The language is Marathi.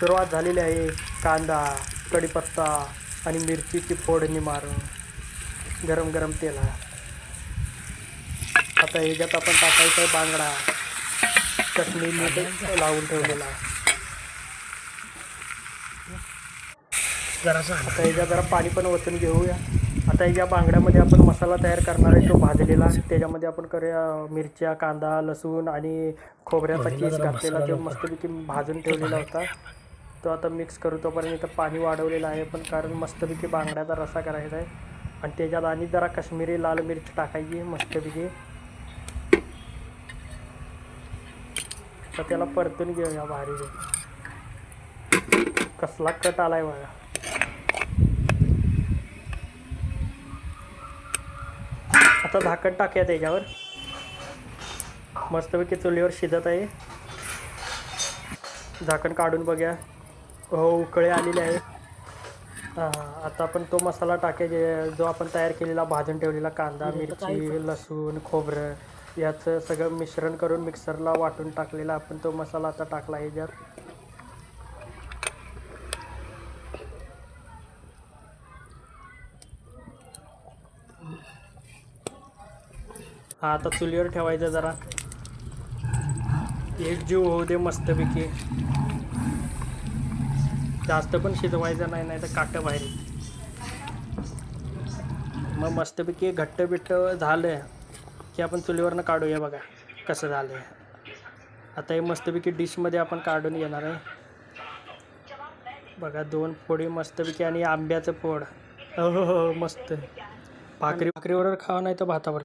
सुरुवात झालेली आहे. कांदा, कढीपत्ता आणि मिरचीची फोडणी मारून गरम गरम तेलात आता ह्याच्यात आपण टाकायचा आहे बांगडा, चटणी मीठ लावून ठेवलेला. आता ह्याच्यात जरा पाणी पण ओतून घेऊया. आता ह्या बांगड्यामध्ये आपण मसाला तयार करणार आहे तो भाजलेला. त्याच्यामध्ये आपण करूया मिरच्या, कांदा, लसूण आणि खोबऱ्याचा कीस घातलेला तो मस्तपैकी भाजून ठेवलेला होता. तो आता मिक्स करू. तोपर्यंत इथं पाणी वाढवलेलं आहे पण कारण मस्तपैकी बांगड्याचा रस्सा करायचा आहे. आणि त्याच्यात आणि जरा काश्मीरी लाल मिरची टाकायची मस्तपैकी. तर त्याला परतून घेऊया भारी. कसला कट आलाय बघा. आता झाकण टाकूया त्याच्यावर. मस्तपैकी चुलीवर शिजत आहे. झाकण काढून बघूया. हो, उकळे आलेले आहे. आता आपण तो मसाला टाकायचा जो आपण तयार केलेला भाजून ठेवलेला कांदा, मिरची, लसूण, खोबरं याचं सगळं मिश्रण करून मिक्सरला वाटून टाकलेला आपण तो मसाला आता टाकला ह्याच्यात. आता चुलीवर ठेवायचं जरा एकजीव होऊ दे मस्तपैकी. जास्त पण शिजवायचं नाही, नाही तर काटं बाहेर. मग मस्तपैकी घट्ट बिट्ट झालं की आपण चुलीवरनं काढूया. बघा कसं झालं. आता हे मस्तपैकी डिशमध्ये आपण काढून घेणार आहे. बघा 2 फोडी मस्तपैकी आणि आंब्याचं फोड. हो मस्त. भाकरीबरोबर खावं नाही तर भातावर.